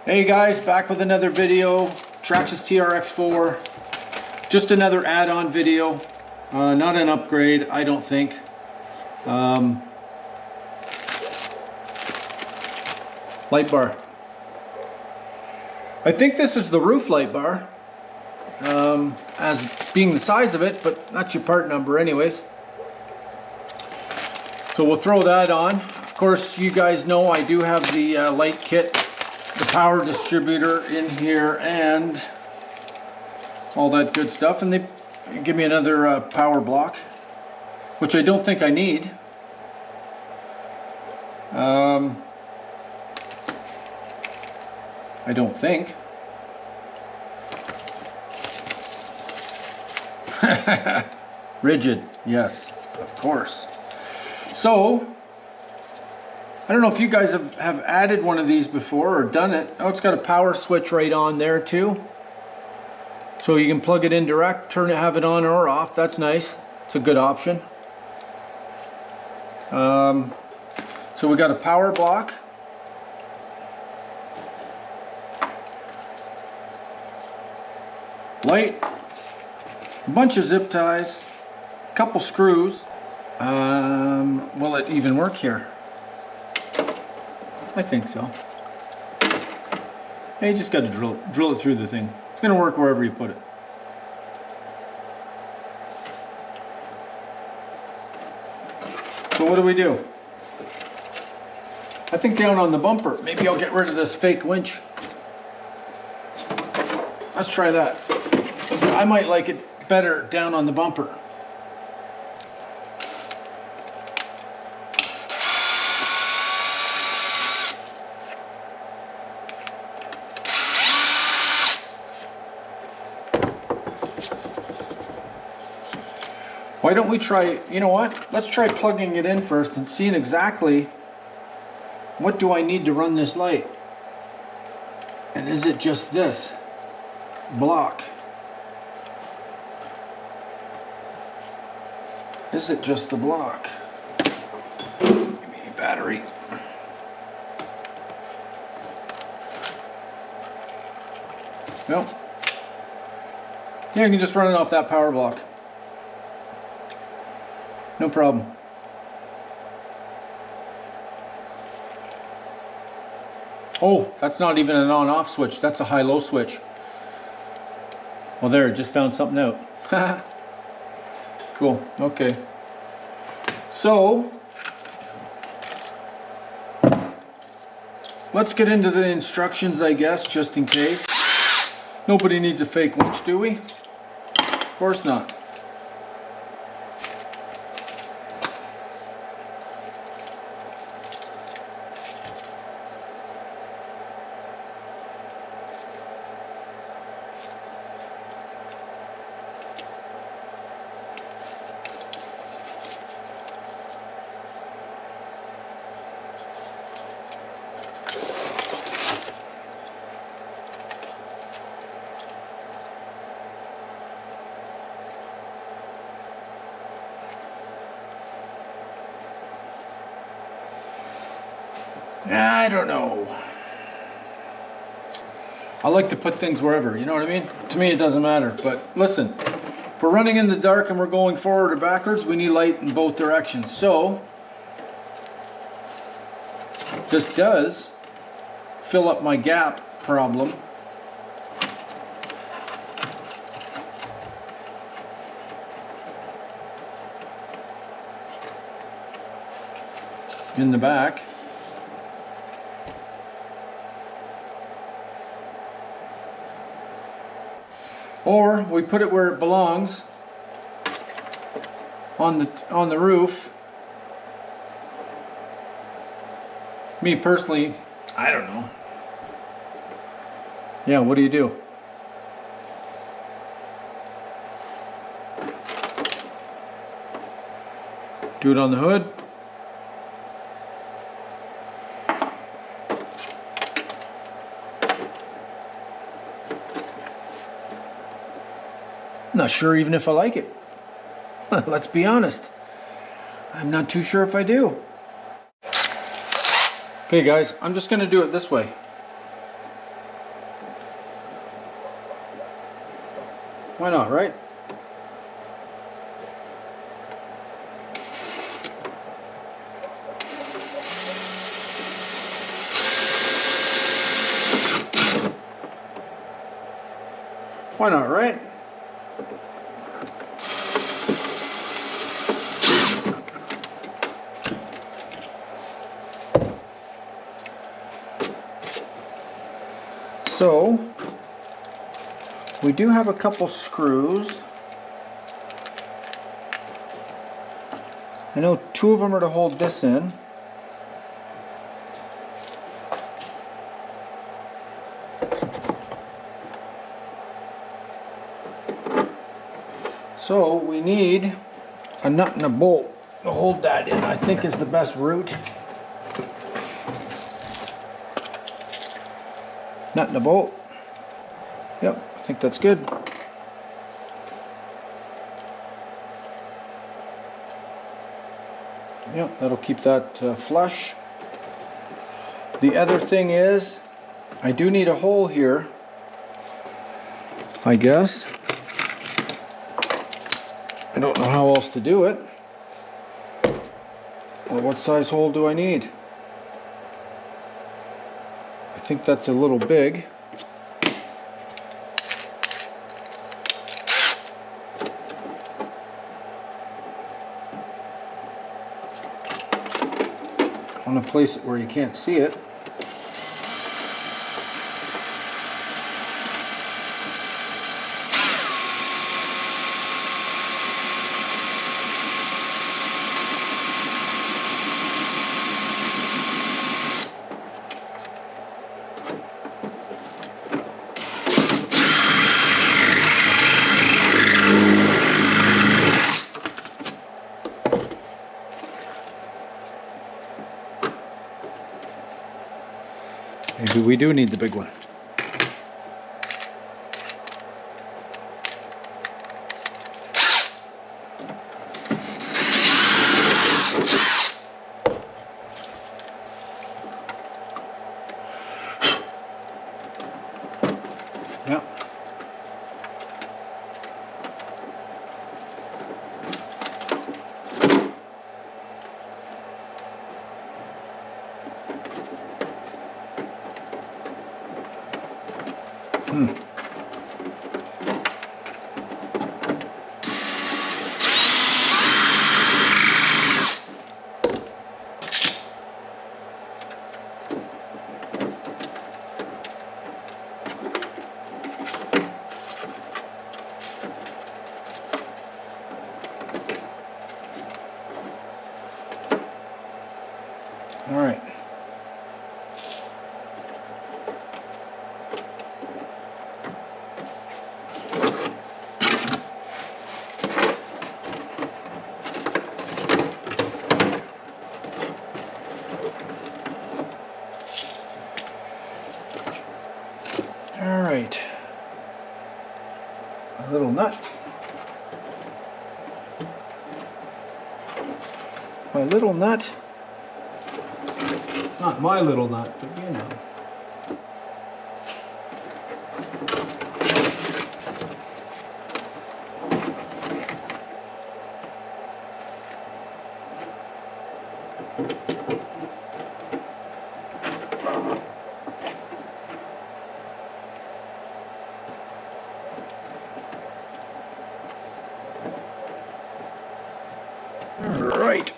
Hey guys, back with another video. Traxxas Trx4. Just another add-on video. Not an upgrade, I don't think. Light bar. I think this is the roof light bar. As being the size of it, but that's your part number anyways. So we'll throw that on. Of course, you guys know I do have the light kit, the power distributor in here, and all that good stuff. And they give me another power block, which I don't think I need. I don't think. Rigid, yes, of course. So, I don't know if you guys have added one of these before or done it. Oh, it's got a power switch right on there too. So you can plug it in direct, have it on or off. That's nice. It's a good option. So we got a power block. Light. A bunch of zip ties. A couple screws. Will it even work here? I think so. Hey, you just got to drill it through the thing. It's going to work wherever you put it. So what do? I think down on the bumper, maybe I'll get rid of this fake winch. Let's try that. I might like it better down on the bumper. Why don't we try, you know what? Let's try plugging it in first and seeing exactly what do I need to run this light. And is it just this block? Is it just the block? Give me a battery. Nope. Yeah, you can just run it off that power block. No problem. Oh, that's not even an on-off switch. That's a high-low switch. Well, there, just found something out. Cool. Okay. So, let's get into the instructions, I guess, just in case. Nobody needs a fake winch, do we? Of course not. I don't know. I like to put things wherever, you know what I mean? To me it doesn't matter, but listen, if we're running in the dark and we're going forward or backwards, we need light in both directions. So, this does fill up my gap problem. In the back. Or we put it where it belongs on the roof. Me personally, I don't know. Yeah, what do you do? Do it on the hood. Not sure even if I like it. Let's be honest. I'm not too sure if I do. Okay guys, I'm just going to do it this way. Why not, right? Why not, right? So, we do have a couple screws. I know 2 of them are to hold this in. So we need a nut and a bolt to hold that in, I think is the best route. Nut and a bolt. Yep, I think that's good. Yep, that'll keep that flush. The other thing is, I do need a hole here, I guess. I don't know how else to do it. Well, what size hole do I need? I think that's a little big. I want to place it where you can't see it. Maybe we do need the big one. Yeah. All right. All right. A little nut. My little nut. Not my little nut, but you know. All right.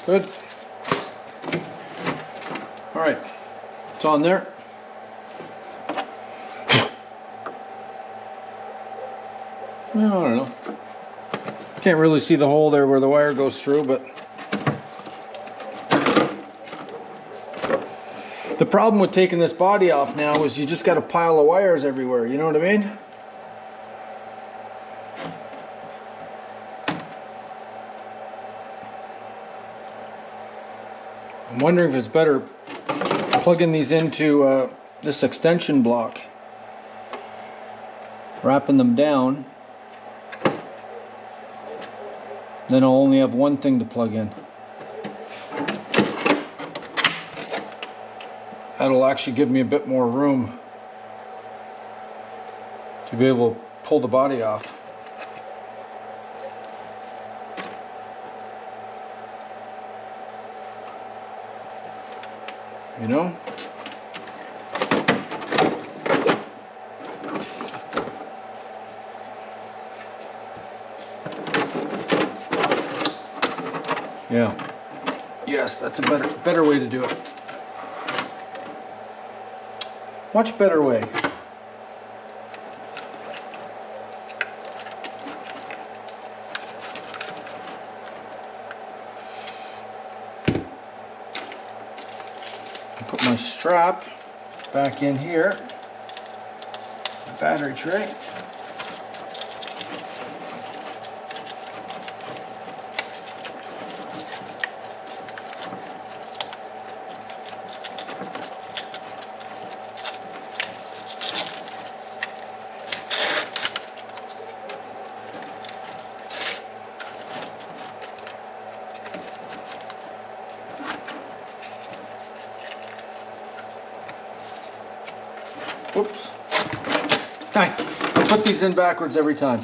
Good. All right, it's on there. Well, I don't know. Can't really see the hole there where the wire goes through, but the problem with taking this body off now is you just got a pile of wires everywhere, you know what I mean? I'm wondering if it's better plugging these into this extension block. wrapping them down. Then I'll only have one thing to plug in. That'll actually give me a bit more room to be able to pull the body off. You know? Yeah. Yes, that's a better way to do it. Much better way. Put my strap back in here. The battery tray. Whoops. I put these in backwards every time.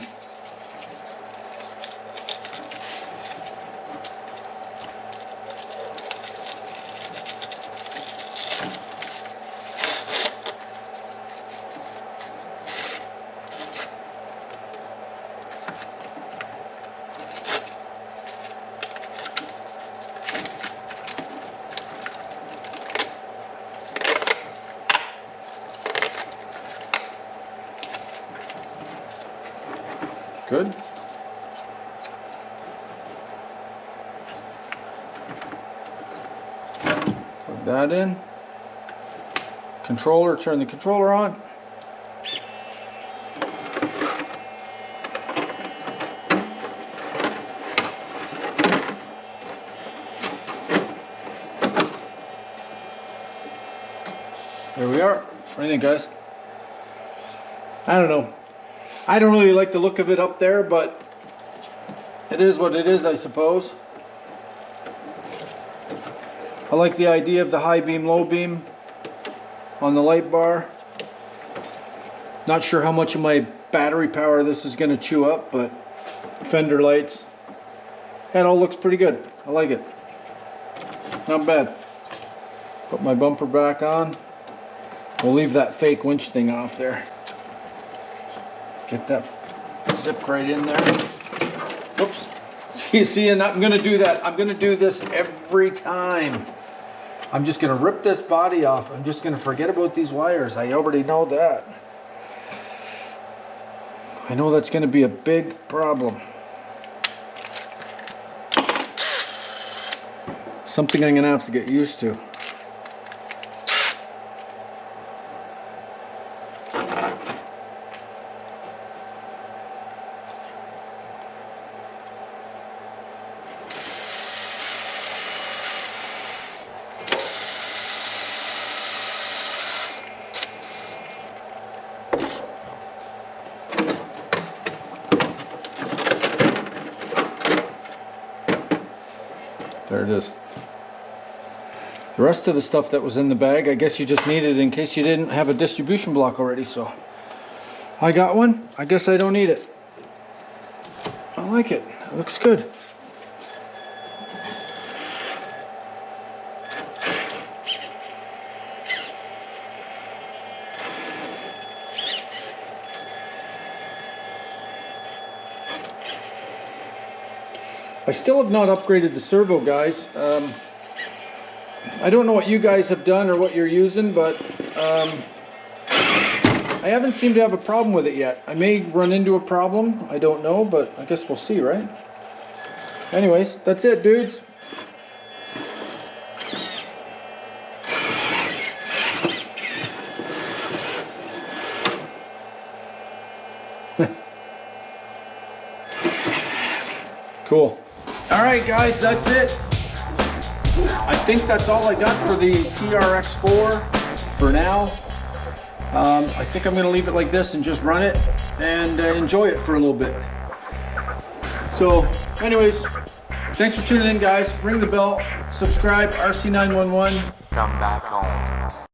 Good. Plug that in. Controller, turn the controller on. There we are. What do you think, guys? I don't know. I don't really like the look of it up there, but it is what it is, I suppose. I like the idea of the high beam, low beam on the light bar. Not sure how much of my battery power this is going to chew up, but fender lights. That all looks pretty good. I like it. Not bad. Put my bumper back on. We'll leave that fake winch thing off there. Get that zip right in there. Whoops. See, and I'm gonna do that. I'm gonna do this every time. I'm just gonna rip this body off. I'm just gonna forget about these wires. I already know that. I know that's gonna be a big problem. Something I'm gonna have to get used to. There it is. The rest of the stuff that was in the bag, I guess you just needed it in case you didn't have a distribution block already, so I got one. I guess I don't need it. I like it. It looks good. I still have not upgraded the servo, guys. I don't know what you guys have done or what you're using, but I haven't seemed to have a problem with it yet. I may run into a problem. I don't know, but I guess we'll see, right? Anyways, that's it, dudes. Cool. All right, guys, that's it. I think that's all I got for the Trx4 for now. I think I'm going to leave it like this and just run it. and enjoy it for a little bit. So anyways, thanks for tuning in, guys. Ring the bell, subscribe, RC911. Come back home.